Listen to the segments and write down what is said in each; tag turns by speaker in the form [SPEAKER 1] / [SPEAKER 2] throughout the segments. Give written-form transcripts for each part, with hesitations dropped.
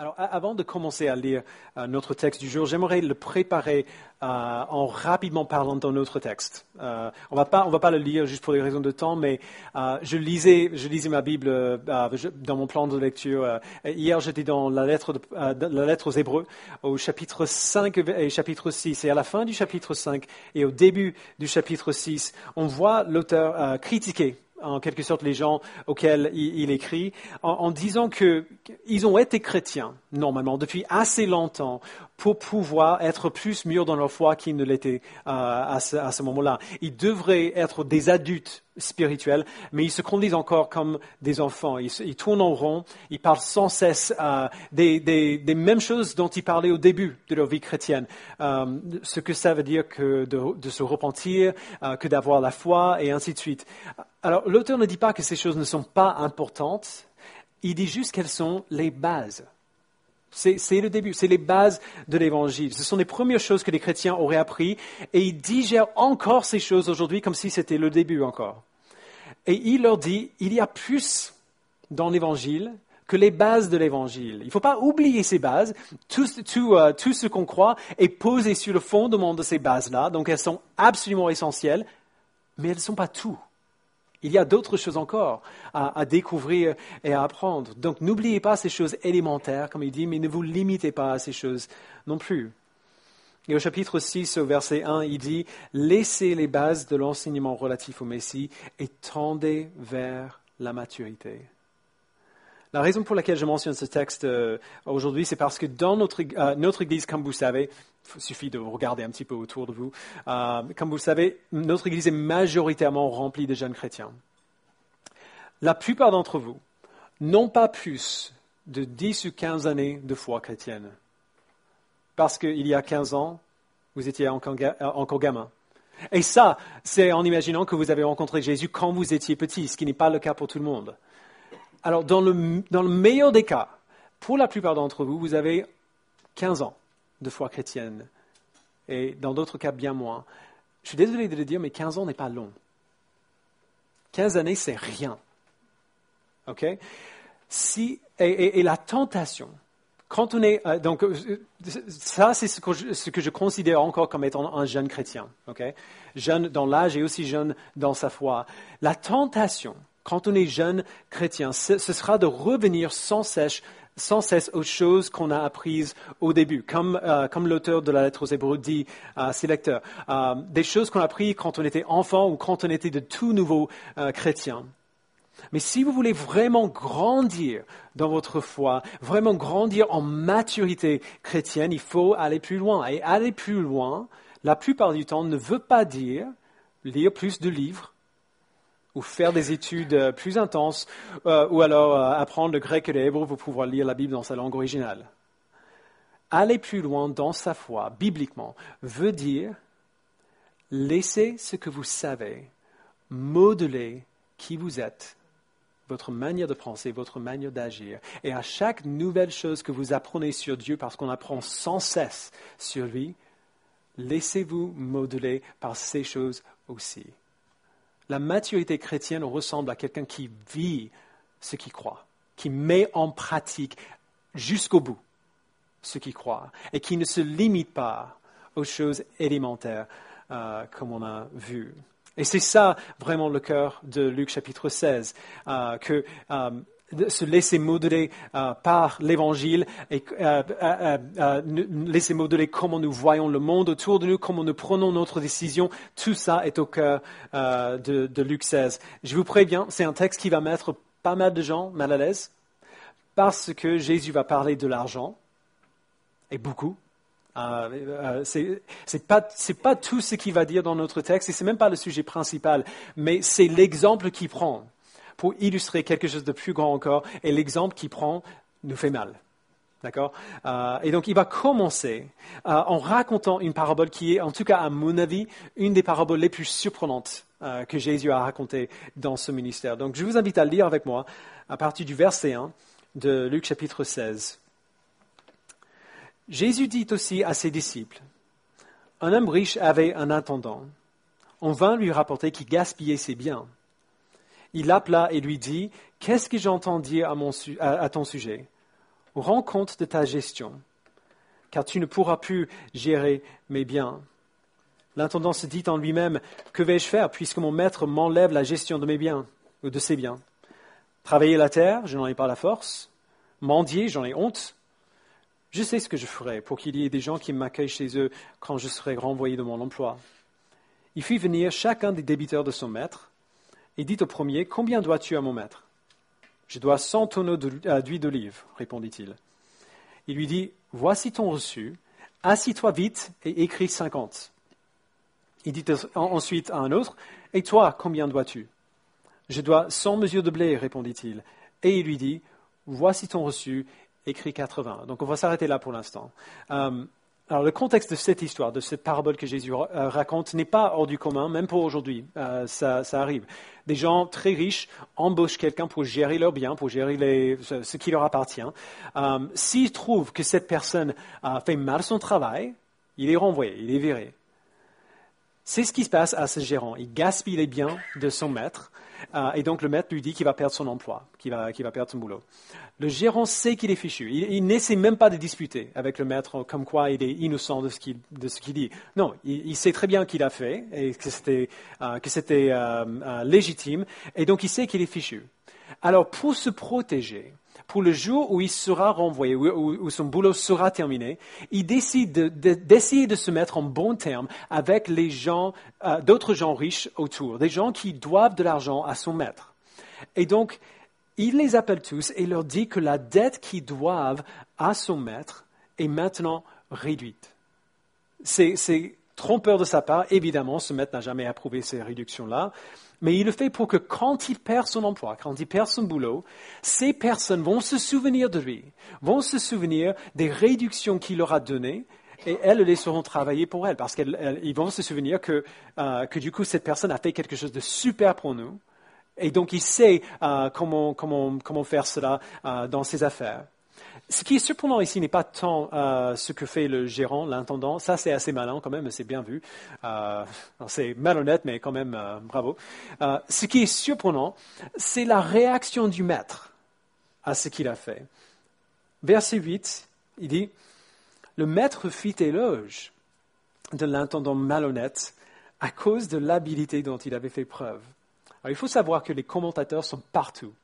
[SPEAKER 1] Alors, avant de commencer à lire notre texte du jour, j'aimerais le préparer en rapidement parlant dans notre texte. On va pas le lire juste pour des raisons de temps, mais je lisais ma Bible dans mon plan de lecture. Hier, j'étais dans la lettre aux Hébreux, au chapitre 5 et chapitre 6. Et à la fin du chapitre 5 et au début du chapitre 6, on voit l'auteur critiquer en quelque sorte les gens auxquels il écrit, en disant qu'ils ont été chrétiens, normalement, depuis assez longtemps, pour pouvoir être plus mûrs dans leur foi qu'ils ne l'étaient à ce moment-là. Ils devraient être des adultes spirituels, mais ils se conduisent encore comme des enfants. Ils tournent en rond, ils parlent sans cesse des mêmes choses dont ils parlaient au début de leur vie chrétienne. Ce que ça veut dire que de se repentir, que d'avoir la foi, et ainsi de suite. Alors, l'auteur ne dit pas que ces choses ne sont pas importantes, il dit juste qu'elles sont les bases. C'est le début, c'est les bases de l'Évangile. Ce sont les premières choses que les chrétiens auraient appris, et ils digèrent encore ces choses aujourd'hui comme si c'était le début encore. Et il leur dit, il y a plus dans l'Évangile que les bases de l'Évangile. Il ne faut pas oublier ces bases. Tout ce qu'on croit est posé sur le fondement de ces bases-là, donc elles sont absolument essentielles, mais elles ne sont pas tout. Il y a d'autres choses encore à découvrir et à apprendre. Donc n'oubliez pas ces choses élémentaires, comme il dit, mais ne vous limitez pas à ces choses non plus. Et au chapitre 6, au verset 1, il dit « Laissez les bases de l'enseignement relatif au Messie et tendez vers la maturité. » La raison pour laquelle je mentionne ce texte aujourd'hui, c'est parce que dans notre Église, comme vous savez, il suffit de regarder un petit peu autour de vous, comme vous le savez, notre Église est majoritairement remplie de jeunes chrétiens. La plupart d'entre vous n'ont pas plus de 10 ou 15 années de foi chrétienne. Parce qu'il y a 15 ans, vous étiez encore gamin. Et ça, c'est en imaginant que vous avez rencontré Jésus quand vous étiez petit, ce qui n'est pas le cas pour tout le monde. Alors, dans le meilleur des cas, pour la plupart d'entre vous, vous avez 15 ans de foi chrétienne. Et dans d'autres cas, bien moins. Je suis désolé de le dire, mais 15 ans n'est pas long. 15 années, c'est rien. OK? Et la tentation, quand on est... donc, ça, c'est ce que je considère encore comme étant un jeune chrétien. OK? Jeune dans l'âge et aussi jeune dans sa foi. La tentation, quand on est jeune chrétien, ce sera de revenir sans cesse aux choses qu'on a apprises au début, comme l'auteur de la lettre aux Hébreux dit à ses lecteurs, des choses qu'on a apprises quand on était enfant ou quand on était de tout nouveaux chrétiens. Mais si vous voulez vraiment grandir dans votre foi, vraiment grandir en maturité chrétienne, il faut aller plus loin. Et aller plus loin, la plupart du temps, ne veut pas dire lire plus de livres, ou faire des études plus intenses, ou alors apprendre le grec et l'hébreu pour pouvoir lire la Bible dans sa langue originale. Aller plus loin dans sa foi, bibliquement, veut dire laisser ce que vous savez modeler qui vous êtes, votre manière de penser, votre manière d'agir. Et à chaque nouvelle chose que vous apprenez sur Dieu, parce qu'on apprend sans cesse sur lui, laissez-vous modeler par ces choses aussi. La maturité chrétienne ressemble à quelqu'un qui vit ce qu'il croit, qui met en pratique jusqu'au bout ce qu'il croit et qui ne se limite pas aux choses élémentaires comme on a vu. Et c'est ça vraiment le cœur de Luc chapitre 16, que se laisser modeler par l'Évangile et laisser modeler comment nous voyons le monde autour de nous, comment nous prenons notre décision. Tout ça est au cœur de Luc 16. Je vous préviens, c'est un texte qui va mettre pas mal de gens mal à l'aise parce que Jésus va parler de l'argent, et beaucoup. C'est pas tout ce qu'il va dire dans notre texte et c'est même pas le sujet principal, mais c'est l'exemple qu'il prend pour illustrer quelque chose de plus grand encore, et l'exemple qu'il prend nous fait mal. D'accord? Et donc, il va commencer en racontant une parabole qui est, en tout cas à mon avis, une des paraboles les plus surprenantes que Jésus a racontées dans ce ministère. Donc, je vous invite à lire avec moi à partir du verset 1 de Luc chapitre 16. Jésus dit aussi à ses disciples, « Un homme riche avait un intendant. On vint lui rapporter qu'il gaspillait ses biens. Il l'appela et lui dit, « Qu'est-ce que j'entends dire à ton sujet ? rends compte de ta gestion, car tu ne pourras plus gérer mes biens. » L'intendant se dit en lui-même, « Que vais-je faire puisque mon maître m'enlève la gestion de mes biens ou de ses biens? Travailler la terre, je n'en ai pas la force. Mendier, j'en ai honte. Je sais ce que je ferai pour qu'il y ait des gens qui m'accueillent chez eux quand je serai renvoyé de mon emploi. » Il fit venir chacun des débiteurs de son maître et dit au premier, « Combien dois-tu à mon maître? » »« Je dois 100 tonneaux d'huile d'olive, répondit-il. Il lui dit, « Voici ton reçu, assis-toi vite et écris 50. » Il dit ensuite à un autre, « Et toi, combien dois-tu? » »« Je dois 100 mesures de blé, répondit-il. Et il lui dit, « Voici ton reçu, écrit 80. » Donc on va s'arrêter là pour l'instant. Alors le contexte de cette histoire, de cette parabole que Jésus raconte, n'est pas hors du commun, même pour aujourd'hui. Ça arrive. Des gens très riches embauchent quelqu'un pour gérer leurs biens, pour gérer ce qui leur appartient. S'ils trouvent que cette personne fait mal son travail, il est renvoyé, il est viré. C'est ce qui se passe à ce gérant. Il gaspille les biens de son maître, et donc le maître lui dit qu'il va perdre son emploi, qu'il va perdre son boulot. Le gérant sait qu'il est fichu. Il n'essaie même pas de disputer avec le maître comme quoi il est innocent de ce qu'il dit. Non, il sait très bien qu'il a fait et que c'était légitime, et donc il sait qu'il est fichu. Alors pour se protéger, pour le jour où il sera renvoyé, où son boulot sera terminé, il décide d'essayer de se mettre en bon terme avec les gens, d'autres gens riches autour, des gens qui doivent de l'argent à son maître. Et donc, il les appelle tous et leur dit que la dette qu'ils doivent à son maître est maintenant réduite. C'est trompeur de sa part, évidemment, ce maître n'a jamais approuvé ces réductions-là. Mais il le fait pour que quand il perd son emploi, quand il perd son boulot, ces personnes vont se souvenir de lui, vont se souvenir des réductions qu'il leur a données, et elles les laisseront travailler pour elles, parce qu'ils vont se souvenir que du coup, cette personne a fait quelque chose de super pour nous, et donc il sait comment faire cela dans ses affaires. Ce qui est surprenant ici n'est pas tant ce que fait le gérant, l'intendant. Ça, c'est assez malin quand même, c'est bien vu. C'est malhonnête, mais quand même, bravo. Ce qui est surprenant, c'est la réaction du maître à ce qu'il a fait. Verset 8, il dit, « Le maître fit éloge de l'intendant malhonnête à cause de l'habileté dont il avait fait preuve. » Alors, il faut savoir que les commentateurs sont partout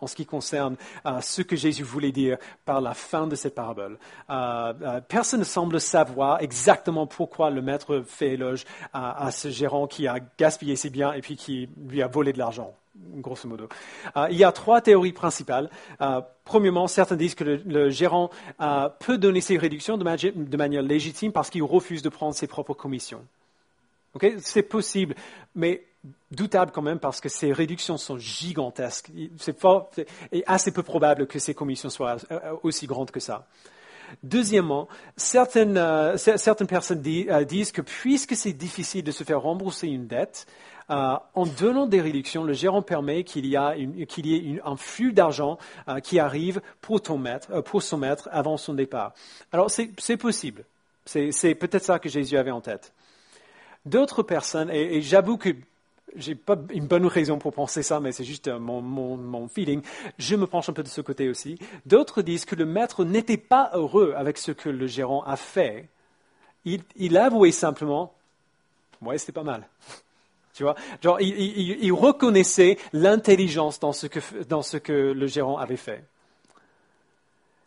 [SPEAKER 1] en ce qui concerne ce que Jésus voulait dire par la fin de cette parabole. Personne ne semble savoir exactement pourquoi le maître fait éloge à ce gérant qui a gaspillé ses biens et puis qui lui a volé de l'argent, grosso modo. Il y a 3 théories principales. Premièrement, certains disent que le gérant peut donner ses réductions de manière légitime parce qu'il refuse de prendre ses propres commissions. Okay? C'est possible, mais doutable quand même parce que ces réductions sont gigantesques. C'est fort et assez peu probable que ces commissions soient aussi grandes que ça. Deuxièmement, certaines personnes disent que puisque c'est difficile de se faire rembourser une dette, en donnant des réductions, le gérant permet qu'il y ait un flux d'argent qui arrive pour son maître avant son départ. Alors c'est possible. C'est peut-être ça que Jésus avait en tête. D'autres personnes, et j'avoue que j'ai pas une bonne raison pour penser ça, mais c'est juste mon feeling, je me penche un peu de ce côté aussi. D'autres disent que le maître n'était pas heureux avec ce que le gérant a fait. Il avouait simplement, ouais, c'était pas mal. Tu vois, genre, il reconnaissait l'intelligence dans ce que le gérant avait fait.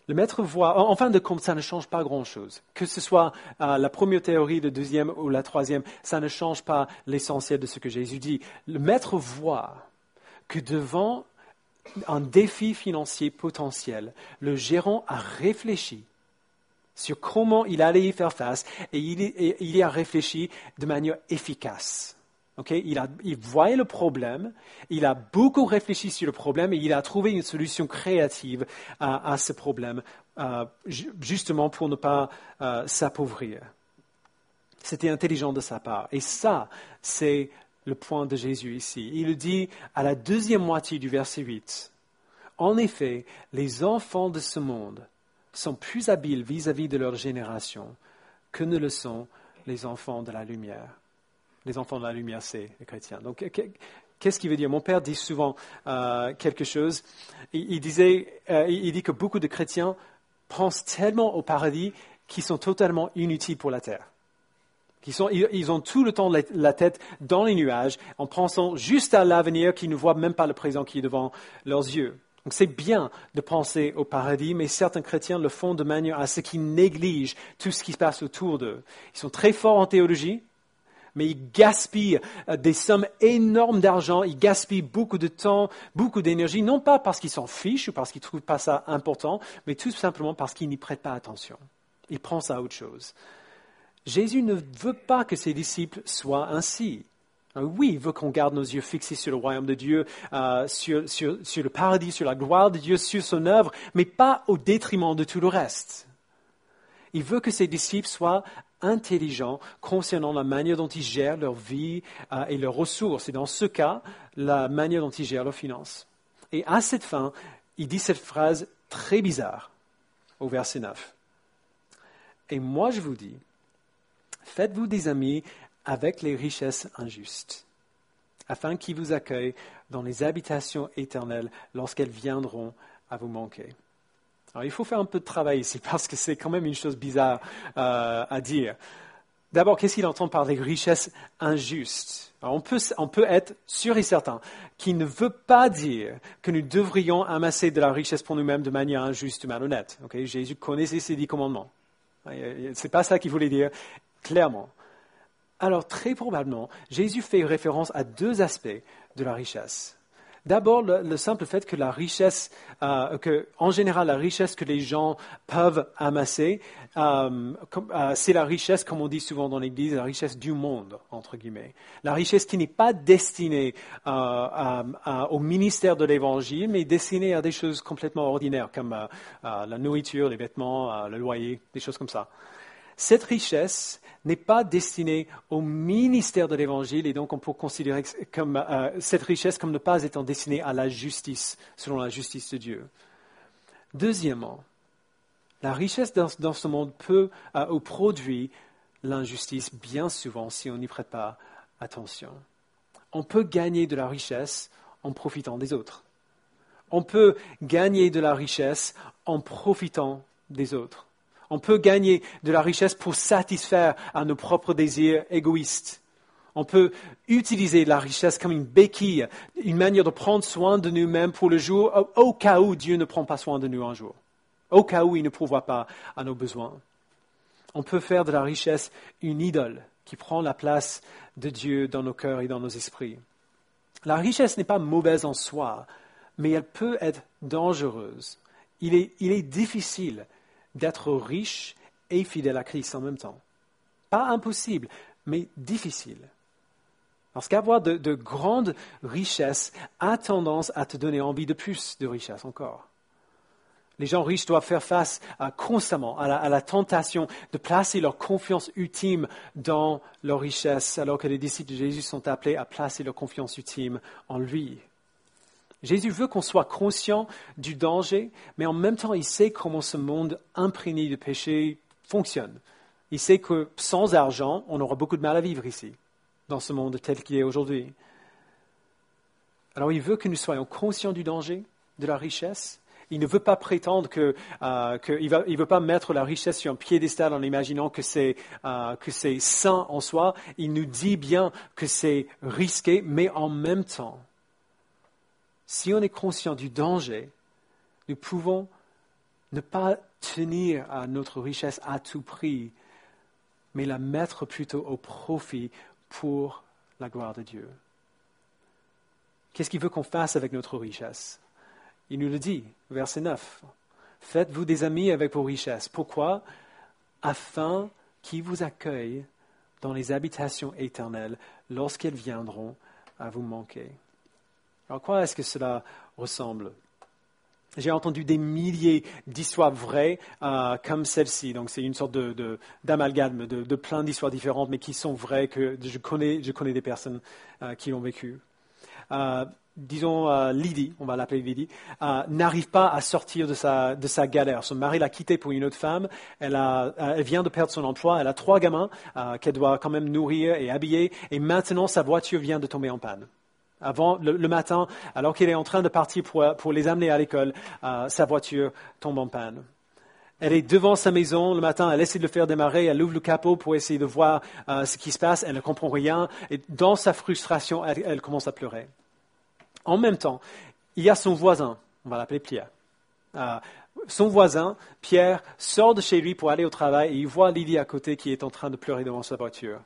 [SPEAKER 1] Le maître voit, en fin de compte, ça ne change pas grand-chose. Que ce soit la première théorie, la deuxième ou la troisième, ça ne change pas l'essentiel de ce que Jésus dit. Le maître voit que devant un défi financier potentiel, le gérant a réfléchi sur comment il allait y faire face et il y a réfléchi de manière efficace. Okay? Il voyait le problème, il a beaucoup réfléchi sur le problème et il a trouvé une solution créative à ce problème, justement pour ne pas s'appauvrir. C'était intelligent de sa part. Et ça, c'est le point de Jésus ici. Il le dit à la deuxième moitié du verset 8. En effet, les enfants de ce monde sont plus habiles vis-à-vis de leur génération que ne le sont les enfants de la lumière. Les enfants de la lumière, c'est les chrétiens. Donc, qu'est-ce qu'il veut dire? Mon père dit souvent quelque chose. Il dit que beaucoup de chrétiens pensent tellement au paradis qu'ils sont totalement inutiles pour la terre. Ils ont tout le temps la tête dans les nuages en pensant juste à l'avenir qu'ils ne voient même pas le présent qui est devant leurs yeux. Donc c'est bien de penser au paradis, mais certains chrétiens le font de manière à ce qu'ils négligent tout ce qui se passe autour d'eux. Ils sont très forts en théologie, mais ils gaspillent des sommes énormes d'argent, ils gaspillent beaucoup de temps, beaucoup d'énergie, non pas parce qu'ils s'en fichent ou parce qu'ils ne trouvent pas ça important, mais tout simplement parce qu'ils n'y prêtent pas attention. Ils pensent à autre chose. Jésus ne veut pas que ses disciples soient ainsi. Oui, il veut qu'on garde nos yeux fixés sur le royaume de Dieu, sur le paradis, sur la gloire de Dieu, sur son œuvre, mais pas au détriment de tout le reste. Il veut que ses disciples soient intelligents concernant la manière dont ils gèrent leur vie et leurs ressources, et dans ce cas, la manière dont ils gèrent leurs finances. Et à cette fin, il dit cette phrase très bizarre au verset 9. Et moi je vous dis, faites-vous des amis avec les richesses injustes, afin qu'ils vous accueillent dans les habitations éternelles lorsqu'elles viendront à vous manquer. Alors, il faut faire un peu de travail ici, parce que c'est quand même une chose bizarre à dire. D'abord, qu'est-ce qu'il entend par les richesses injustes? Alors, on peut être sûr et certain qu'il ne veut pas dire que nous devrions amasser de la richesse pour nous-mêmes de manière injuste ou malhonnête. Okay? Jésus connaissait ses 10 commandements. C'est pas ça qu'il voulait dire, clairement. Alors, très probablement, Jésus fait référence à 2 aspects de la richesse. D'abord, le simple fait que la richesse, en général, la richesse que les gens peuvent amasser, c'est la richesse, comme on dit souvent dans l'Église, la richesse du monde, entre guillemets. La richesse qui n'est pas destinée au ministère de l'Évangile, mais destinée à des choses complètement ordinaires, comme la nourriture, les vêtements, le loyer, des choses comme ça. Cette richesse n'est pas destinée au ministère de l'Évangile et donc on peut considérer cette richesse comme ne pas étant destinée à la justice, selon la justice de Dieu. Deuxièmement, la richesse dans ce monde peut ou produit l'injustice bien souvent si on n'y prête pas attention. On peut gagner de la richesse en profitant des autres. On peut gagner de la richesse en profitant des autres. On peut gagner de la richesse pour satisfaire à nos propres désirs égoïstes. On peut utiliser la richesse comme une béquille, une manière de prendre soin de nous-mêmes pour le jour, au cas où Dieu ne prend pas soin de nous un jour, au cas où il ne pourvoit pas à nos besoins. On peut faire de la richesse une idole qui prend la place de Dieu dans nos cœurs et dans nos esprits. La richesse n'est pas mauvaise en soi, mais elle peut être dangereuse. Il est difficile d'être riche et fidèle à Christ en même temps. Pas impossible, mais difficile. Parce qu'avoir de grandes richesses a tendance à te donner envie de plus de richesse encore. Les gens riches doivent faire face constamment à la tentation de placer leur confiance ultime dans leur richesse, alors que les disciples de Jésus sont appelés à placer leur confiance ultime en lui. Jésus veut qu'on soit conscient du danger, mais en même temps, il sait comment ce monde imprégné de péché fonctionne. Il sait que sans argent, on aura beaucoup de mal à vivre ici, dans ce monde tel qu'il est aujourd'hui. Alors, il veut que nous soyons conscients du danger de la richesse. Il ne veut pas prétendre il veut pas mettre la richesse sur un piédestal en imaginant que c'est sain en soi. Il nous dit bien que c'est risqué, mais en même temps, si on est conscient du danger, nous pouvons ne pas tenir à notre richesse à tout prix, mais la mettre plutôt au profit pour la gloire de Dieu. Qu'est-ce qu'il veut qu'on fasse avec notre richesse? Il nous le dit, verset 9. Faites-vous des amis avec vos richesses. Pourquoi? Afin qu'ils vous accueillent dans les habitations éternelles lorsqu'elles viendront à vous manquer. Alors, à quoi est-ce que cela ressemble? J'ai entendu des milliers d'histoires vraies comme celle-ci. Donc, c'est une sorte d'amalgame de plein d'histoires différentes, mais qui sont vraies, que je connais des personnes qui l'ont vécu. Disons, Lydie, on va l'appeler Lydie, n'arrive pas à sortir de sa galère. Son mari l'a quittée pour une autre femme. Elle vient de perdre son emploi. Elle a 3 gamins qu'elle doit quand même nourrir et habiller. Et maintenant, sa voiture vient de tomber en panne. Avant, le matin, alors qu'elle est en train de partir pour les amener à l'école, sa voiture tombe en panne. Elle est devant sa maison le matin, elle essaie de le faire démarrer, elle ouvre le capot pour essayer de voir ce qui se passe, elle ne comprend rien, et dans sa frustration, elle commence à pleurer. En même temps, il y a son voisin, on va l'appeler Pierre. Son voisin, Pierre, sort de chez lui pour aller au travail et il voit Lydie à côté qui est en train de pleurer devant sa voiture.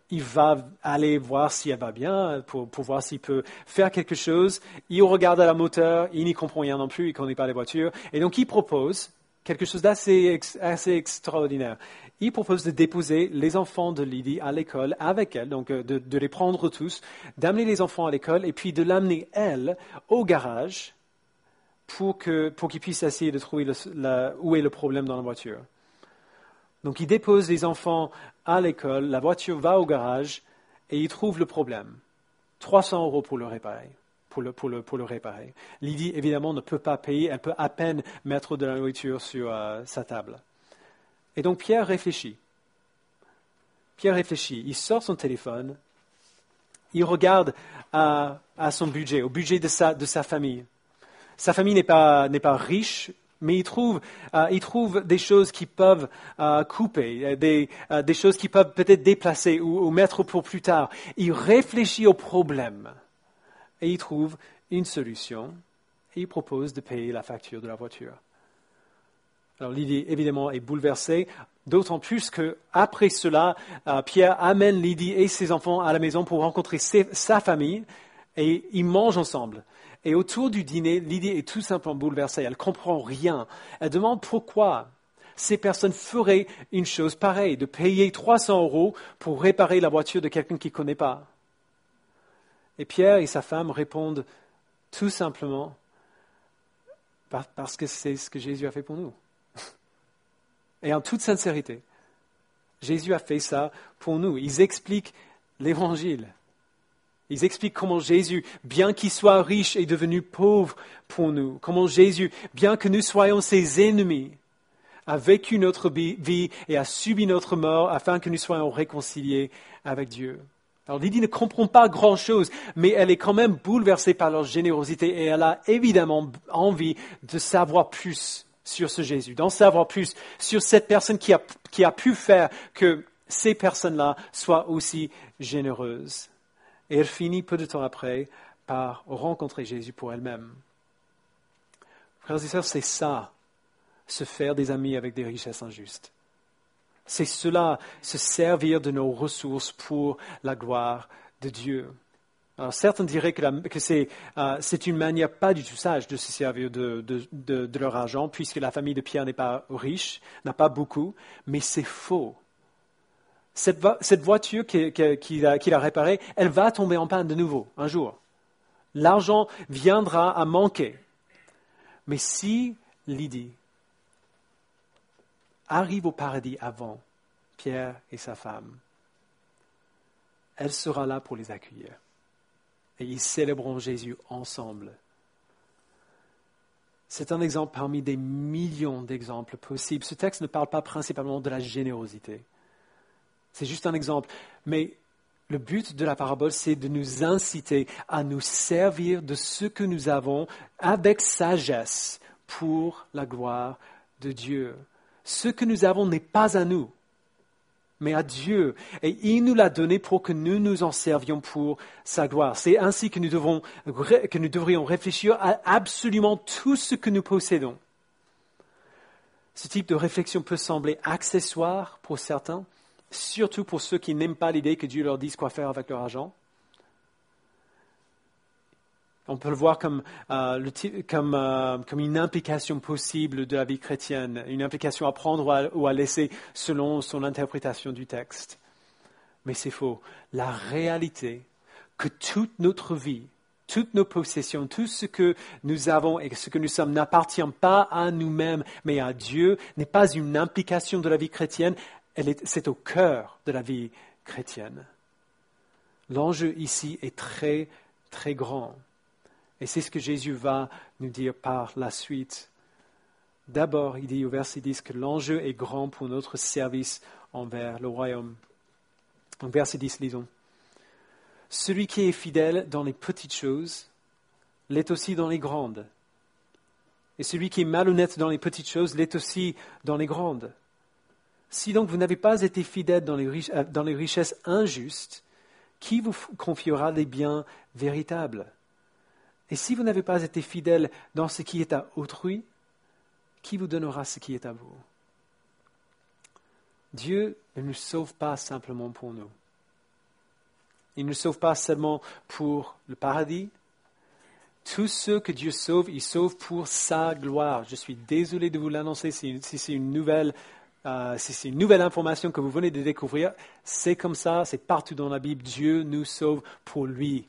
[SPEAKER 1] Il va aller voir si elle va bien, pour voir s'il peut faire quelque chose. Il regarde à la moteur, il n'y comprend rien non plus, il ne connaît pas les voitures. Et donc il propose quelque chose d'assez assez extraordinaire. Il propose de déposer les enfants de Lydie à l'école avec elle, donc de les prendre tous, d'amener les enfants à l'école et puis de l'amener, elle, au garage pour qu'ils puissent essayer de trouver où est le problème dans la voiture. Donc il dépose les enfants à l'école, la voiture va au garage et il trouve le problème. 300 € pour le réparer. Pour le réparer. Lydie, évidemment, ne peut pas payer, elle peut à peine mettre de la nourriture sur sa table. Et donc Pierre réfléchit. Il sort son téléphone, il regarde à son budget, au budget de sa famille. Sa famille n'est pas riche, mais il trouve des choses qui peuvent couper, des choses qui peuvent peut-être déplacer ou mettre pour plus tard. Il réfléchit au problème et il trouve une solution et il propose de payer la facture de la voiture. Alors Lydie, évidemment, est bouleversée, d'autant plus qu'après cela, Pierre amène Lydie et ses enfants à la maison pour rencontrer sa famille et ils mangent ensemble. Et autour du dîner, Lydie est tout simplement bouleversée. Elle ne comprend rien. Elle demande pourquoi ces personnes feraient une chose pareille, de payer 300 € pour réparer la voiture de quelqu'un qu'ils ne connaissent pas. Et Pierre et sa femme répondent tout simplement parce que c'est ce que Jésus a fait pour nous. Et en toute sincérité, Jésus a fait ça pour nous. Ils expliquent l'Évangile. Ils expliquent comment Jésus, bien qu'il soit riche, est devenu pauvre pour nous. Comment Jésus, bien que nous soyons ses ennemis, a vécu notre vie et a subi notre mort afin que nous soyons réconciliés avec Dieu. Alors Lydie ne comprend pas grand-chose, mais elle est quand même bouleversée par leur générosité et elle a évidemment envie de savoir plus sur ce Jésus, d'en savoir plus sur cette personne qui a pu faire que ces personnes-là soient aussi généreuses. Et elle finit peu de temps après par rencontrer Jésus pour elle-même. Frères et sœurs, c'est ça, se faire des amis avec des richesses injustes. C'est cela, se servir de nos ressources pour la gloire de Dieu. Alors certains diraient que c'est une manière pas du tout sage de se servir de leur argent, puisque la famille de Pierre n'est pas riche, n'a pas beaucoup, mais c'est faux. Cette voiture qu'il a réparée, elle va tomber en panne de nouveau, un jour. L'argent viendra à manquer. Mais si Lydie arrive au paradis avant Pierre et sa femme, elle sera là pour les accueillir. Et ils célébreront Jésus ensemble. C'est un exemple parmi des millions d'exemples possibles. Ce texte ne parle pas principalement de la générosité. C'est juste un exemple. Mais le but de la parabole, c'est de nous inciter à nous servir de ce que nous avons avec sagesse pour la gloire de Dieu. Ce que nous avons n'est pas à nous, mais à Dieu. Et il nous l'a donné pour que nous nous en servions pour sa gloire. C'est ainsi que nous devrions réfléchir à absolument tout ce que nous possédons. Ce type de réflexion peut sembler accessoire pour certains, surtout pour ceux qui n'aiment pas l'idée que Dieu leur dise quoi faire avec leur argent. On peut le voir comme une implication possible de la vie chrétienne, une implication à prendre ou à laisser selon son interprétation du texte. Mais c'est faux. La réalité que toute notre vie, toutes nos possessions, tout ce que nous avons et ce que nous sommes n'appartient pas à nous-mêmes, mais à Dieu, n'est pas une implication de la vie chrétienne, c'est au cœur de la vie chrétienne. L'enjeu ici est très, très grand. Et c'est ce que Jésus va nous dire par la suite. D'abord, il dit au verset 10 que l'enjeu est grand pour notre service envers le royaume. Donc, verset 10, lisons. Celui qui est fidèle dans les petites choses l'est aussi dans les grandes. Et celui qui est malhonnête dans les petites choses l'est aussi dans les grandes. Si donc vous n'avez pas été fidèle dans les richesses injustes, qui vous confiera les biens véritables? Et si vous n'avez pas été fidèle dans ce qui est à autrui, qui vous donnera ce qui est à vous? Dieu ne nous sauve pas simplement pour nous. Il ne nous sauve pas seulement pour le paradis. Tous ceux que Dieu sauve, il sauve pour sa gloire. Je suis désolé de vous l'annoncer si c'est une nouvelle information que vous venez de découvrir. C'est comme ça, c'est partout dans la Bible. Dieu nous sauve pour lui,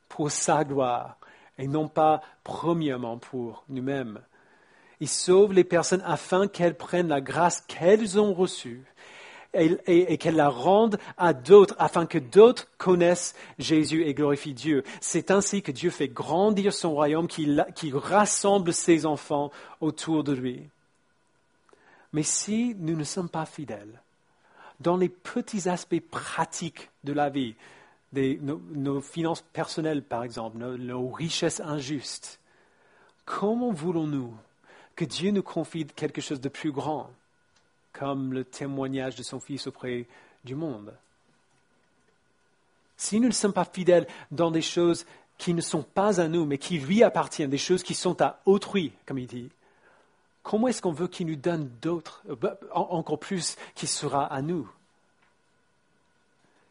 [SPEAKER 1] pour sa gloire, et non pas premièrement pour nous-mêmes. Il sauve les personnes afin qu'elles prennent la grâce qu'elles ont reçue et qu'elles la rendent à d'autres afin que d'autres connaissent Jésus et glorifient Dieu. C'est ainsi que Dieu fait grandir son royaume qui rassemble ses enfants autour de lui. Mais si nous ne sommes pas fidèles dans les petits aspects pratiques de la vie, nos finances personnelles par exemple, nos richesses injustes, comment voulons-nous que Dieu nous confie quelque chose de plus grand, comme le témoignage de son Fils auprès du monde? Si nous ne sommes pas fidèles dans des choses qui ne sont pas à nous, mais qui lui appartiennent, des choses qui sont à autrui, comme il dit, comment est-ce qu'on veut qu'il nous donne d'autres, encore plus, qui sera à nous?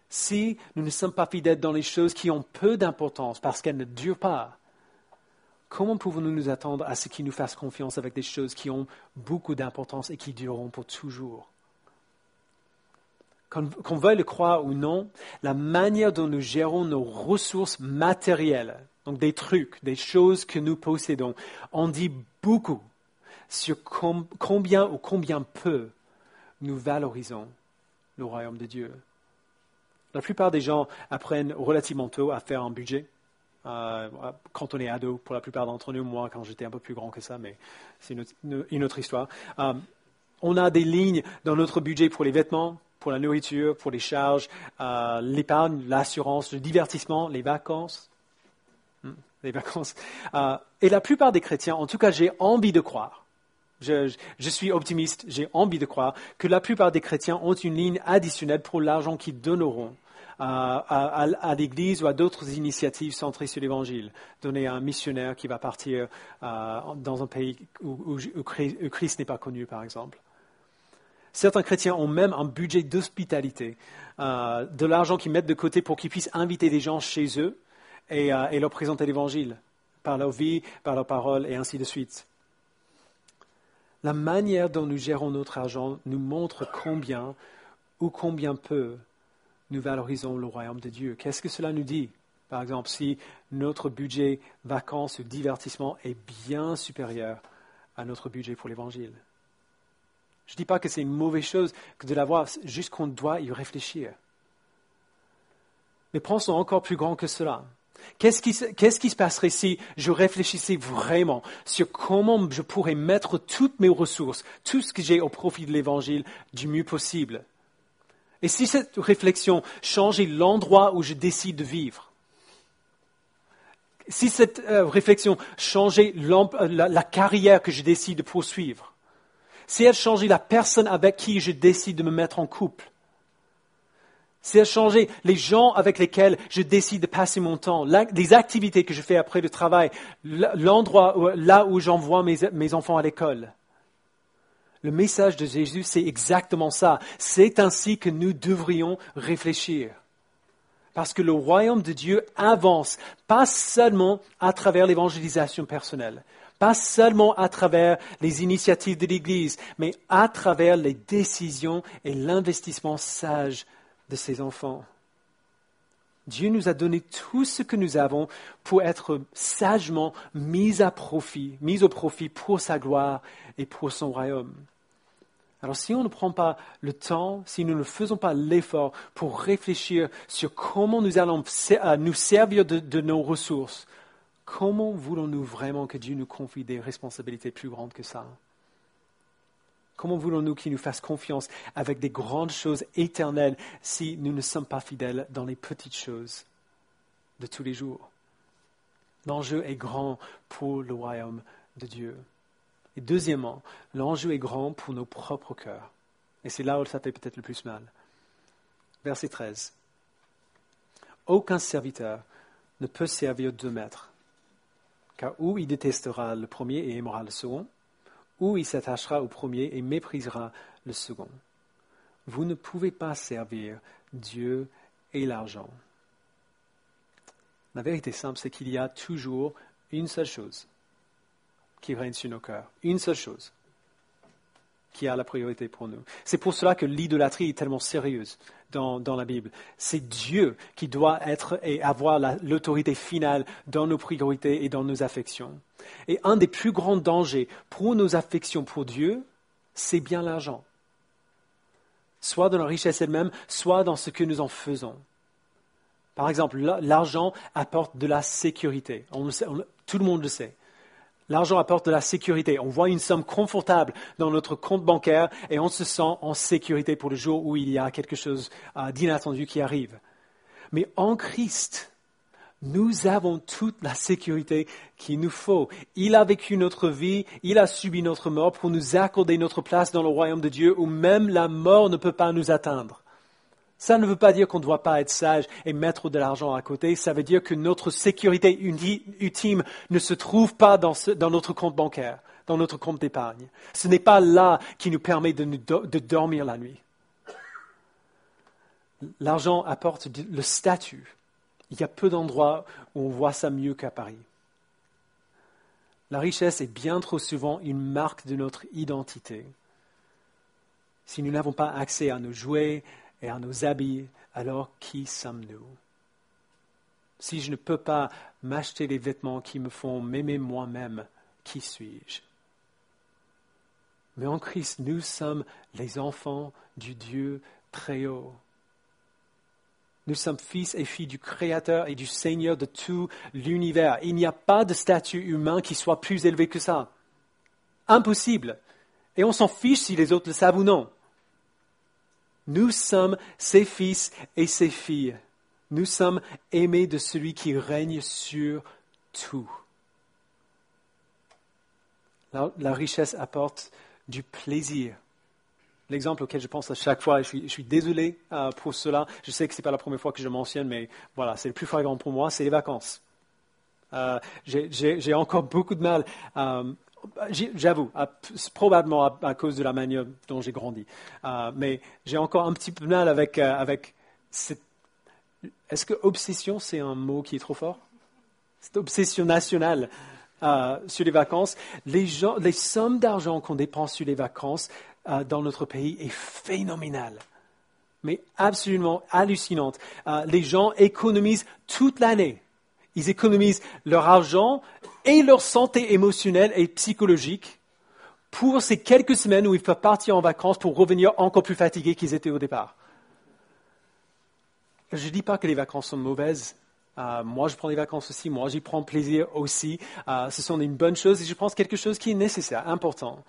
[SPEAKER 1] Si nous ne sommes pas fidèles dans les choses qui ont peu d'importance parce qu'elles ne durent pas, comment pouvons-nous nous attendre à ce qu'il nous fasse confiance avec des choses qui ont beaucoup d'importance et qui dureront pour toujours? Qu'on veuille le croire ou non, la manière dont nous gérons nos ressources matérielles, donc des trucs, des choses que nous possédons, en dit beaucoup sur combien ou combien peu nous valorisons le royaume de Dieu. La plupart des gens apprennent relativement tôt à faire un budget. Quand on est ado, pour la plupart d'entre nous, moi quand j'étais un peu plus grand que ça, mais c'est une autre histoire. On a des lignes dans notre budget pour les vêtements, pour la nourriture, pour les charges, l'épargne, l'assurance, le divertissement, les vacances. Et la plupart des chrétiens, en tout cas j'ai envie de croire, je suis optimiste, j'ai envie de croire que la plupart des chrétiens ont une ligne additionnelle pour l'argent qu'ils donneront à l'Église ou à d'autres initiatives centrées sur l'Évangile, donner à un missionnaire qui va partir dans un pays où Christ n'est pas connu, par exemple. Certains chrétiens ont même un budget d'hospitalité, de l'argent qu'ils mettent de côté pour qu'ils puissent inviter des gens chez eux et leur présenter l'Évangile, par leur vie, par leur parole, et ainsi de suite. La manière dont nous gérons notre argent nous montre combien ou combien peu nous valorisons le royaume de Dieu. Qu'est-ce que cela nous dit? Par exemple, si notre budget vacances ou divertissement est bien supérieur à notre budget pour l'Évangile. Je ne dis pas que c'est une mauvaise chose que de l'avoir, juste qu'on doit y réfléchir. Mais pensons encore plus grand que cela. Qu'est-ce qui se passerait si je réfléchissais vraiment sur comment je pourrais mettre toutes mes ressources, tout ce que j'ai au profit de l'Évangile du mieux possible? Et si cette réflexion changeait l'endroit où je décide de vivre? Si cette réflexion changeait la carrière que je décide de poursuivre? Si elle changeait la personne avec qui je décide de me mettre en couple? Si elle changeait les gens avec lesquels je décide de passer mon temps, les activités que je fais après le travail, l'endroit là où j'envoie mes enfants à l'école? Le message de Jésus, c'est exactement ça. C'est ainsi que nous devrions réfléchir. Parce que le royaume de Dieu avance, pas seulement à travers l'évangélisation personnelle, pas seulement à travers les initiatives de l'Église, mais à travers les décisions et l'investissement sage de ses enfants. Dieu nous a donné tout ce que nous avons pour être sagement mis au profit pour sa gloire et pour son royaume. Alors si on ne prend pas le temps, si nous ne faisons pas l'effort pour réfléchir sur comment nous allons nous servir de nos ressources, comment voulons-nous vraiment que Dieu nous confie des responsabilités plus grandes que ça? Comment voulons-nous qu'il nous fasse confiance avec des grandes choses éternelles si nous ne sommes pas fidèles dans les petites choses de tous les jours? L'enjeu est grand pour le royaume de Dieu. Et deuxièmement, l'enjeu est grand pour nos propres cœurs. Et c'est là où ça fait peut-être le plus mal. Verset 13. Aucun serviteur ne peut servir deux maîtres, car ou il détestera le premier et aimera le second, ou il s'attachera au premier et méprisera le second. Vous ne pouvez pas servir Dieu et l'argent. La vérité simple, c'est qu'il y a toujours une seule chose qui règne sur nos cœurs. Une seule chose qui a la priorité pour nous. C'est pour cela que l'idolâtrie est tellement sérieuse dans la Bible. C'est Dieu qui doit être et avoir l'autorité finale dans nos priorités et dans nos affections. Et un des plus grands dangers pour nos affections pour Dieu, c'est bien l'argent. Soit dans la richesse elle-même, soit dans ce que nous en faisons. Par exemple, l'argent apporte de la sécurité. Tout le monde le sait. L'argent apporte de la sécurité. On voit une somme confortable dans notre compte bancaire et on se sent en sécurité pour le jour où il y a quelque chose d'inattendu qui arrive. Mais en Christ, nous avons toute la sécurité qu'il nous faut. Il a vécu notre vie, il a subi notre mort pour nous accorder notre place dans le royaume de Dieu où même la mort ne peut pas nous atteindre. Ça ne veut pas dire qu'on ne doit pas être sage et mettre de l'argent à côté. Ça veut dire que notre sécurité ultime ne se trouve pas dans notre compte bancaire, dans notre compte d'épargne. Ce n'est pas là qui nous permet de dormir la nuit. L'argent apporte le statut. Il y a peu d'endroits où on voit ça mieux qu'à Paris. La richesse est bien trop souvent une marque de notre identité. Si nous n'avons pas accès à nos jouets, et à nos habits, alors qui sommes-nous? Si je ne peux pas m'acheter les vêtements qui me font m'aimer moi-même, qui suis-je? Mais en Christ, nous sommes les enfants du Dieu très haut. Nous sommes fils et filles du Créateur et du Seigneur de tout l'univers. Il n'y a pas de statut humain qui soit plus élevé que ça. Impossible. Et on s'en fiche si les autres le savent ou non. Nous sommes ses fils et ses filles. Nous sommes aimés de celui qui règne sur tout. La richesse apporte du plaisir. L'exemple auquel je pense à chaque fois, et je suis désolé pour cela, je sais que ce n'est pas la première fois que je mentionne, mais voilà, c'est le plus flagrant pour moi, c'est les vacances. J'ai encore beaucoup de mal j'avoue, probablement à cause de la manière dont j'ai grandi. Mais j'ai encore un petit peu de mal avec cette... Est-ce que obsession, c'est un mot qui est trop fort? Cette obsession nationale sur les vacances. Les sommes d'argent qu'on dépense sur les vacances dans notre pays est phénoménale. Mais absolument hallucinante. Les gens économisent toute l'année. Ils économisent leur argent et leur santé émotionnelle et psychologique pour ces quelques semaines où ils peuvent partir en vacances pour revenir encore plus fatigués qu'ils étaient au départ. Je ne dis pas que les vacances sont mauvaises. Moi, je prends des vacances aussi. Moi, j'y prends plaisir aussi. Ce sont une bonne chose et je pense quelque chose qui est nécessaire, important.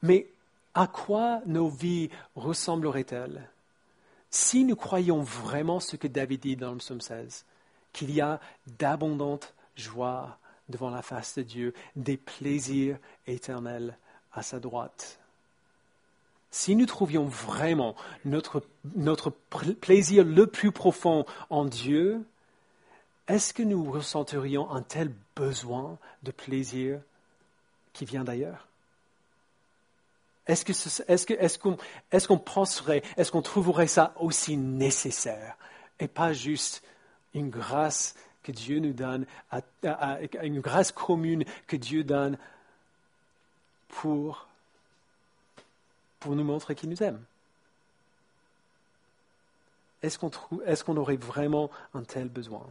[SPEAKER 1] Mais à quoi nos vies ressembleraient-elles si nous croyions vraiment ce que David dit dans le psaume 16, qu'il y a d'abondantes joies devant la face de Dieu, des plaisirs éternels à sa droite. Si nous trouvions vraiment notre plaisir le plus profond en Dieu, est-ce que nous ressenterions un tel besoin de plaisir qui vient d'ailleurs? Est-ce qu'on penserait, est-ce qu'on trouverait ça aussi nécessaire et pas juste une grâce que Dieu nous donne, une grâce commune que Dieu donne pour nous montrer qu'il nous aime? Est-ce qu'on aurait vraiment un tel besoin?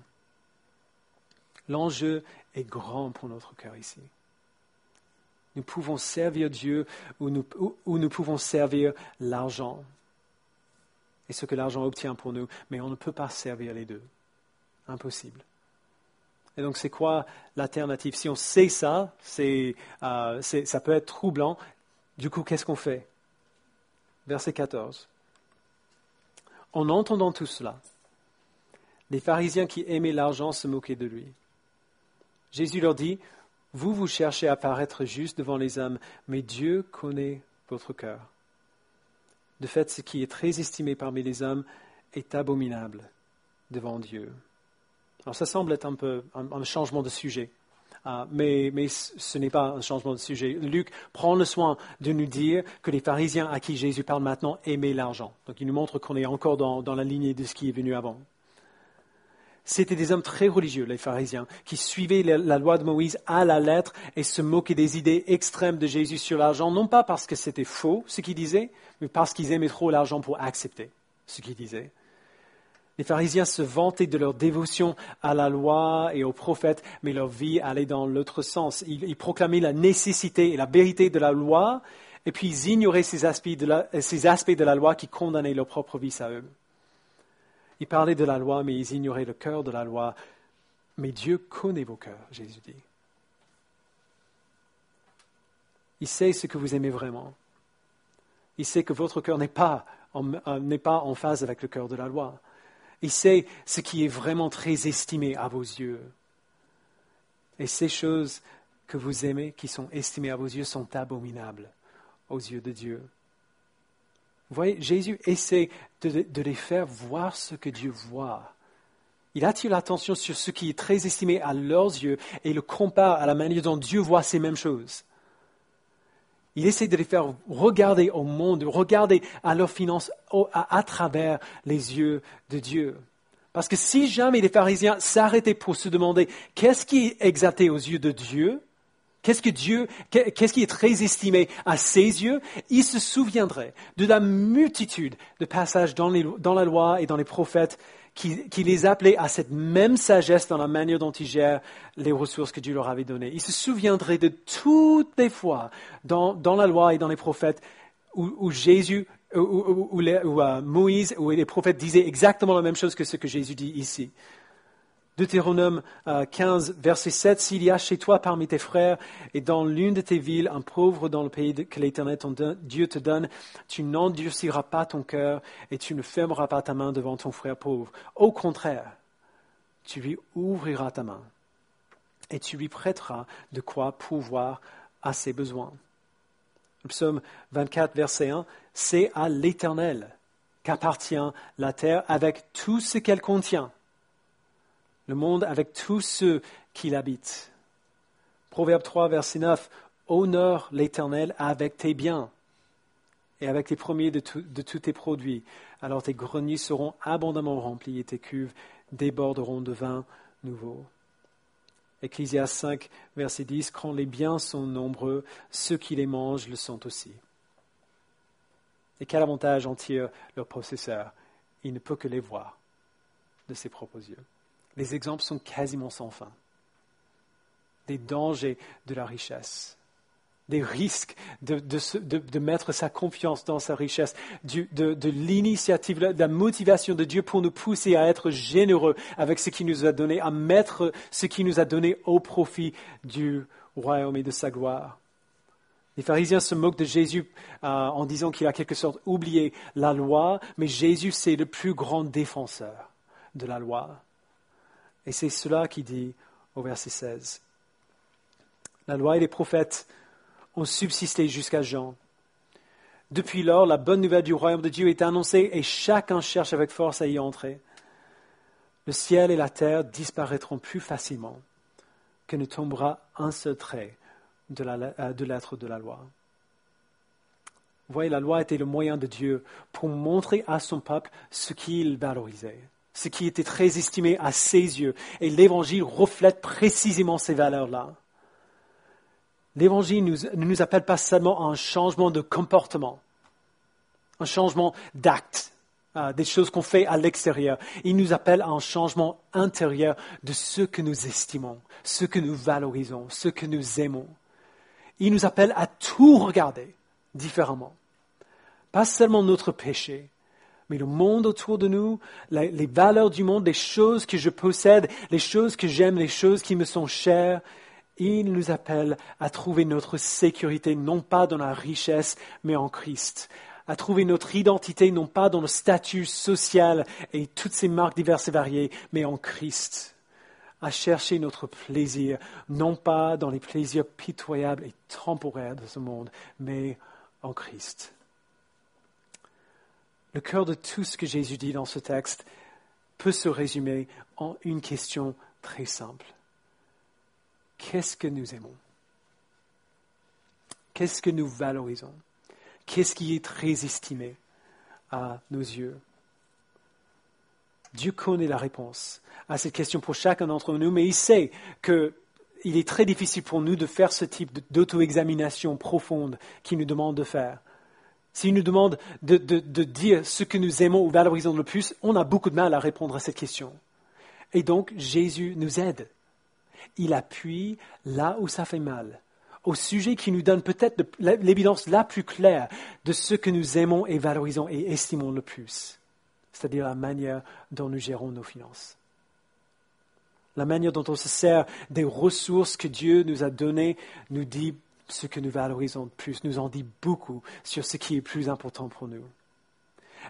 [SPEAKER 1] L'enjeu est grand pour notre cœur ici. Nous pouvons servir Dieu ou nous pouvons servir l'argent et ce que l'argent obtient pour nous, mais on ne peut pas servir les deux. Impossible. Et donc, c'est quoi l'alternative? Si on sait ça, ça peut être troublant. Du coup, qu'est-ce qu'on fait? Verset 14. En entendant tout cela, les pharisiens qui aimaient l'argent se moquaient de lui. Jésus leur dit, Vous cherchez à paraître juste devant les hommes, mais Dieu connaît votre cœur. De fait, ce qui est très estimé parmi les hommes est abominable devant Dieu. Alors ça semble être un peu un changement de sujet, mais ce n'est pas un changement de sujet. Luc prend le soin de nous dire que les pharisiens à qui Jésus parle maintenant aimaient l'argent. Donc il nous montre qu'on est encore dans la lignée de ce qui est venu avant. C'était des hommes très religieux, les pharisiens, qui suivaient la loi de Moïse à la lettre et se moquaient des idées extrêmes de Jésus sur l'argent, non pas parce que c'était faux ce qu'il disait, mais parce qu'ils aimaient trop l'argent pour accepter ce qu'il disait. Les pharisiens se vantaient de leur dévotion à la loi et aux prophètes, mais leur vie allait dans l'autre sens. Ils proclamaient la nécessité et la vérité de la loi, et puis ils ignoraient ces aspects de la loi qui condamnaient leur propre vie à eux. Ils parlaient de la loi, mais ils ignoraient le cœur de la loi. Mais Dieu connaît vos cœurs, Jésus dit. Il sait ce que vous aimez vraiment. Il sait que votre cœur n'est pas en phase avec le cœur de la loi. Il sait ce qui est vraiment très estimé à vos yeux. Et ces choses que vous aimez, qui sont estimées à vos yeux, sont abominables aux yeux de Dieu. Vous voyez, Jésus essaie de les faire voir ce que Dieu voit. Il attire l'attention sur ce qui est très estimé à leurs yeux et le compare à la manière dont Dieu voit ces mêmes choses. Il essaie de les faire regarder au monde, regarder à leurs finances à travers les yeux de Dieu. Parce que si jamais les pharisiens s'arrêtaient pour se demander qu'est-ce qui est exalté aux yeux de Dieu, qu'est-ce qui est très estimé à ses yeux, ils se souviendraient de la multitude de passages dans la loi et dans les prophètes qui les appelaient à cette même sagesse dans la manière dont ils gèrent les ressources que Dieu leur avait données. Ils se souviendraient de toutes les fois dans la loi et dans les prophètes où Moïse ou les prophètes disaient exactement la même chose que ce que Jésus dit ici. Deutéronome 15, verset 7, « S'il y a chez toi parmi tes frères et dans l'une de tes villes un pauvre dans le pays que l'Éternel ton Dieu te donne, tu n'endurciras pas ton cœur et tu ne fermeras pas ta main devant ton frère pauvre. Au contraire, tu lui ouvriras ta main et tu lui prêteras de quoi pourvoir à ses besoins. » Le psaume 24, verset 1, « C'est à l'Éternel qu'appartient la terre avec tout ce qu'elle contient. Le monde avec tous ceux qui l'habitent. » Proverbe 3, verset 9, « Honore l'Éternel avec tes biens et avec les premiers de tous tes produits. Alors tes greniers seront abondamment remplis et tes cuves déborderont de vin nouveau. » Ecclésiaste 5, verset 10, « Quand les biens sont nombreux, ceux qui les mangent le sont aussi. » Et quel avantage en tire leur possesseur? Il ne peut que les voir de ses propres yeux. Les exemples sont quasiment sans fin. Des dangers de la richesse, des risques de mettre sa confiance dans sa richesse, de l'initiative, de la motivation de Dieu pour nous pousser à être généreux avec ce qu'il nous a donné, à mettre ce qu'il nous a donné au profit du royaume et de sa gloire. Les pharisiens se moquent de Jésus en disant qu'il a en quelque sorte oublié la loi, mais Jésus, c'est le plus grand défenseur de la loi. Et c'est cela qu'il dit au verset 16. La loi et les prophètes ont subsisté jusqu'à Jean. Depuis lors, la bonne nouvelle du royaume de Dieu est annoncée et chacun cherche avec force à y entrer. Le ciel et la terre disparaîtront plus facilement que ne tombera un seul trait de l'être de la loi. Vous voyez, la loi était le moyen de Dieu pour montrer à son peuple ce qu'il valorisait, ce qui était très estimé à ses yeux. Et l'Évangile reflète précisément ces valeurs-là. L'Évangile ne nous appelle pas seulement à un changement de comportement, un changement d'acte, des choses qu'on fait à l'extérieur. Il nous appelle à un changement intérieur de ce que nous estimons, ce que nous valorisons, ce que nous aimons. Il nous appelle à tout regarder différemment. Pas seulement notre péché, mais le monde autour de nous, les valeurs du monde, les choses que je possède, les choses que j'aime, les choses qui me sont chères. Il nous appelle à trouver notre sécurité, non pas dans la richesse, mais en Christ. À trouver notre identité, non pas dans le statut social et toutes ces marques diverses et variées, mais en Christ. à chercher notre plaisir, non pas dans les plaisirs pitoyables et temporaires de ce monde, mais en Christ. Le cœur de tout ce que Jésus dit dans ce texte peut se résumer en une question très simple. Qu'est-ce que nous aimons? Qu'est-ce que nous valorisons? Qu'est-ce qui est très estimé à nos yeux? Dieu connaît la réponse à cette question pour chacun d'entre nous, mais il sait qu'il est très difficile pour nous de faire ce type d'auto-examination profonde qu'il nous demande de faire. S'il nous demande de dire ce que nous aimons ou valorisons le plus, on a beaucoup de mal à répondre à cette question. Et donc, Jésus nous aide. Il appuie là où ça fait mal, au sujet qui nous donne peut-être l'évidence la plus claire de ce que nous aimons et valorisons et estimons le plus, c'est-à-dire la manière dont nous gérons nos finances. La manière dont on se sert des ressources que Dieu nous a données nous dit ce que nous valorisons le plus, nous en dit beaucoup sur ce qui est plus important pour nous.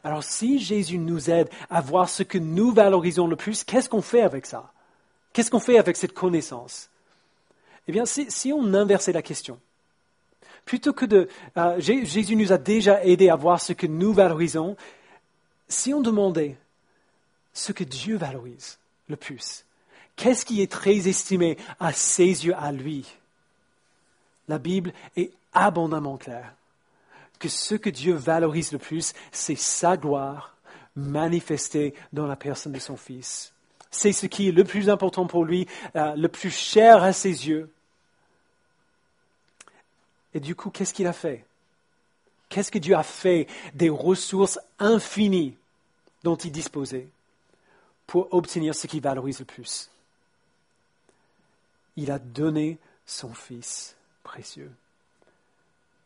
[SPEAKER 1] Alors si Jésus nous aide à voir ce que nous valorisons le plus, qu'est-ce qu'on fait avec ça? Qu'est-ce qu'on fait avec cette connaissance? Eh bien, si on inversait la question, plutôt que Jésus nous a déjà aidés à voir ce que nous valorisons, si on demandait ce que Dieu valorise le plus, qu'est-ce qui est très estimé à ses yeux à lui? La Bible est abondamment claire que ce que Dieu valorise le plus, c'est sa gloire manifestée dans la personne de son Fils. C'est ce qui est le plus important pour lui, le plus cher à ses yeux. Et du coup, qu'est-ce qu'il a fait? Qu'est-ce que Dieu a fait des ressources infinies dont il disposait pour obtenir ce qu'il valorise le plus? Il a donné son Fils précieux,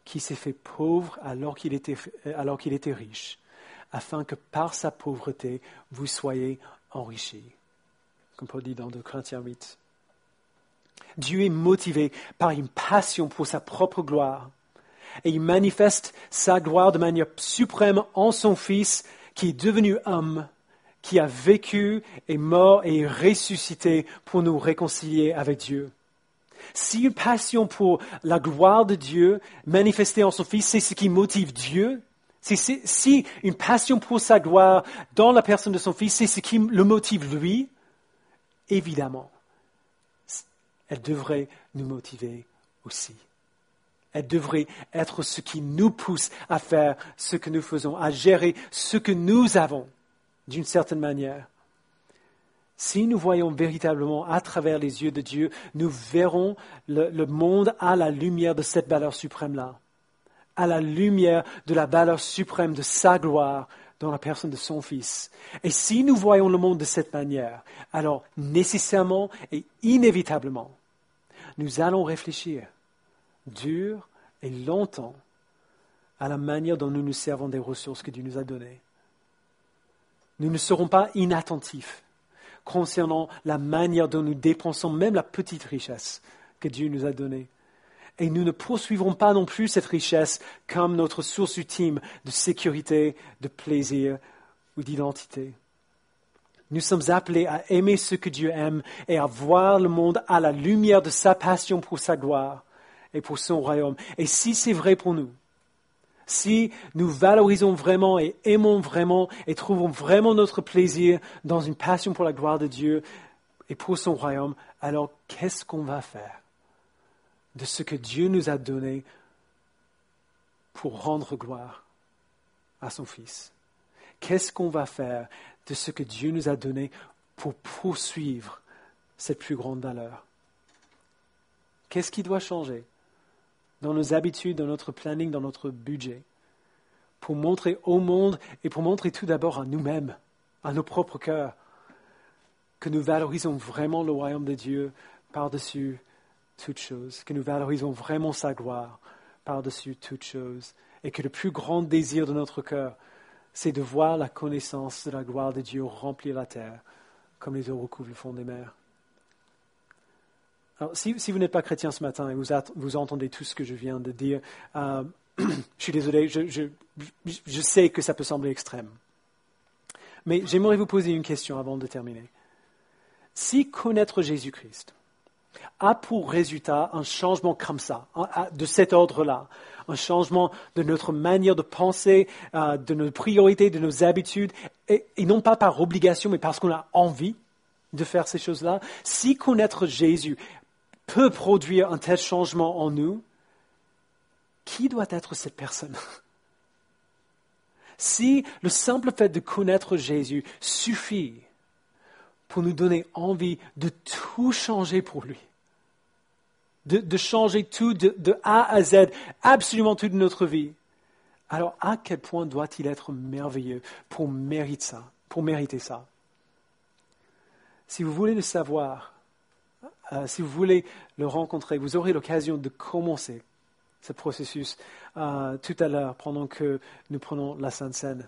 [SPEAKER 1] qui s'est fait pauvre alors qu'il était riche, afin que par sa pauvreté, vous soyez enrichis. Comme Paul dit dans 2 Corinthiens 8. Dieu est motivé par une passion pour sa propre gloire. Et il manifeste sa gloire de manière suprême en son Fils, qui est devenu homme, qui a vécu, est mort et est ressuscité pour nous réconcilier avec Dieu. Si une passion pour la gloire de Dieu manifestée en son Fils, c'est ce qui motive Dieu, si une passion pour sa gloire dans la personne de son Fils, c'est ce qui le motive lui, évidemment, elle devrait nous motiver aussi. Elle devrait être ce qui nous pousse à faire ce que nous faisons, à gérer ce que nous avons, d'une certaine manière. Si nous voyons véritablement à travers les yeux de Dieu, nous verrons le monde à la lumière de cette valeur suprême-là, à la lumière de la valeur suprême de sa gloire dans la personne de son Fils. Et si nous voyons le monde de cette manière, alors nécessairement et inévitablement, nous allons réfléchir dur et longtemps à la manière dont nous nous servons des ressources que Dieu nous a données. Nous ne serons pas inattentifs concernant la manière dont nous dépensons même la petite richesse que Dieu nous a donnée. Et nous ne poursuivrons pas non plus cette richesse comme notre source ultime de sécurité, de plaisir ou d'identité. Nous sommes appelés à aimer ce que Dieu aime et à voir le monde à la lumière de sa passion pour sa gloire et pour son royaume. Et si c'est vrai pour nous, si nous valorisons vraiment et aimons vraiment et trouvons vraiment notre plaisir dans une passion pour la gloire de Dieu et pour son royaume, alors qu'est-ce qu'on va faire de ce que Dieu nous a donné pour rendre gloire à son Fils? Qu'est-ce qu'on va faire de ce que Dieu nous a donné pour poursuivre cette plus grande valeur? Qu'est-ce qui doit changer dans nos habitudes, dans notre planning, dans notre budget, pour montrer au monde et pour montrer tout d'abord à nous-mêmes, à nos propres cœurs, que nous valorisons vraiment le royaume de Dieu par-dessus toute chose, que nous valorisons vraiment sa gloire par-dessus toute chose, et que le plus grand désir de notre cœur, c'est de voir la connaissance de la gloire de Dieu remplir la terre, comme les eaux recouvrent le fond des mers. Alors, si vous n'êtes pas chrétien ce matin et vous entendez tout ce que je viens de dire, je suis désolé, je sais que ça peut sembler extrême. Mais j'aimerais vous poser une question avant de terminer. Si connaître Jésus-Christ a pour résultat un changement comme ça, de cet ordre-là, un changement de notre manière de penser, de nos priorités, de nos habitudes, et non pas par obligation, mais parce qu'on a envie de faire ces choses-là, si connaître Jésus peut produire un tel changement en nous, qui doit être cette personne? Si le simple fait de connaître Jésus suffit pour nous donner envie de tout changer pour lui, de changer tout de A à Z, absolument toute notre vie, alors à quel point doit-il être merveilleux pour mériter ça? Si vous voulez le savoir, si vous voulez le rencontrer, vous aurez l'occasion de commencer ce processus tout à l'heure pendant que nous prenons la Sainte Seine.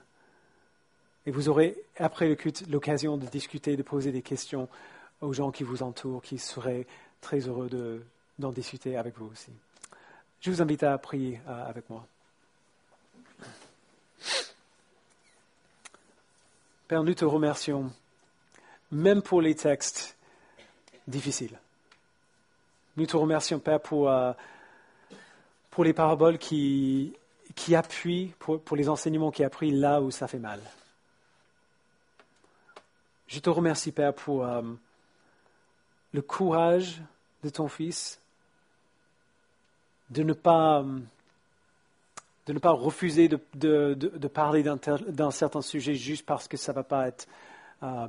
[SPEAKER 1] Et vous aurez, après le culte, l'occasion de discuter, de poser des questions aux gens qui vous entourent, qui seraient très heureux d'en discuter avec vous aussi. Je vous invite à prier avec moi. Père, nous te remercions, même pour les textes difficiles. Nous te remercions, Père, pour les paraboles qui appuient, pour les enseignements qui appuient là où ça fait mal. Je te remercie, Père, pour le courage de ton Fils de ne pas refuser de parler d'un certain sujet juste parce que ça ne va pas être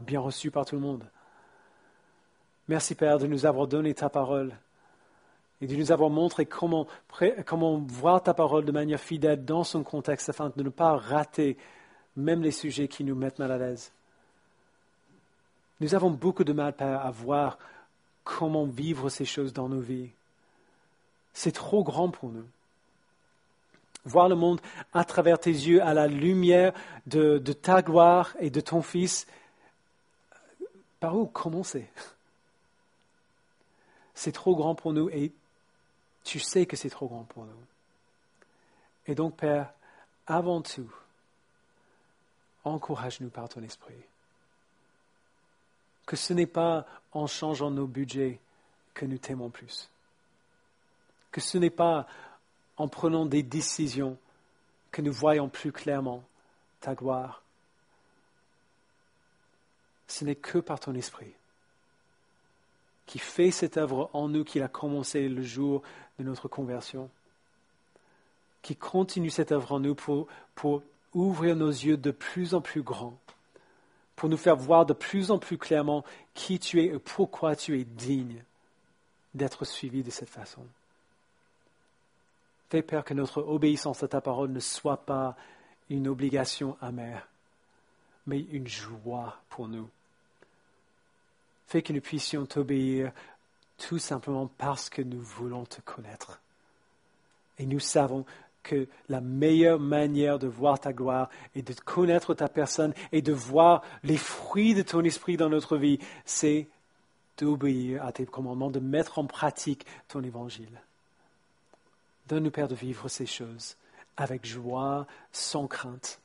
[SPEAKER 1] bien reçu par tout le monde. Merci, Père, de nous avoir donné ta parole et de nous avoir montré comment voir ta parole de manière fidèle dans son contexte afin de ne pas rater même les sujets qui nous mettent mal à l'aise. Nous avons beaucoup de mal, Père, à voir comment vivre ces choses dans nos vies. C'est trop grand pour nous. Voir le monde à travers tes yeux, à la lumière de ta gloire et de ton Fils, par où commencer? C'est trop grand pour nous et tu sais que c'est trop grand pour nous. Et donc, Père, avant tout, encourage-nous par ton esprit. Que ce n'est pas en changeant nos budgets que nous t'aimons plus. Que ce n'est pas en prenant des décisions que nous voyons plus clairement ta gloire. Ce n'est que par ton esprit qui fait cette œuvre en nous qu'il a commencé le jour de notre conversion, qui continue cette œuvre en nous pour ouvrir nos yeux de plus en plus grands, pour nous faire voir de plus en plus clairement qui tu es et pourquoi tu es digne d'être suivi de cette façon. Fais, Père, que notre obéissance à ta parole ne soit pas une obligation amère, mais une joie pour nous. Fais que nous puissions t'obéir tout simplement parce que nous voulons te connaître. Et nous savons que la meilleure manière de voir ta gloire et de connaître ta personne et de voir les fruits de ton esprit dans notre vie, c'est d'obéir à tes commandements, de mettre en pratique ton évangile. Donne-nous, Père, de vivre ces choses avec joie, sans crainte,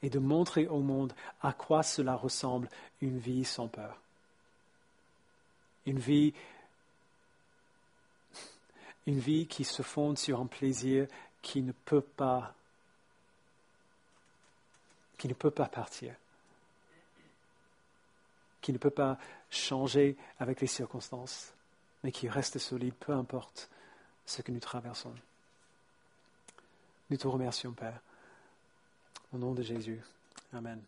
[SPEAKER 1] et de montrer au monde à quoi cela ressemble une vie sans peur. Une vie qui se fonde sur un plaisir qui ne peut pas partir, qui ne peut pas changer avec les circonstances, mais qui reste solide, peu importe ce que nous traversons. Nous te remercions, Père. Au nom de Jésus. Amen.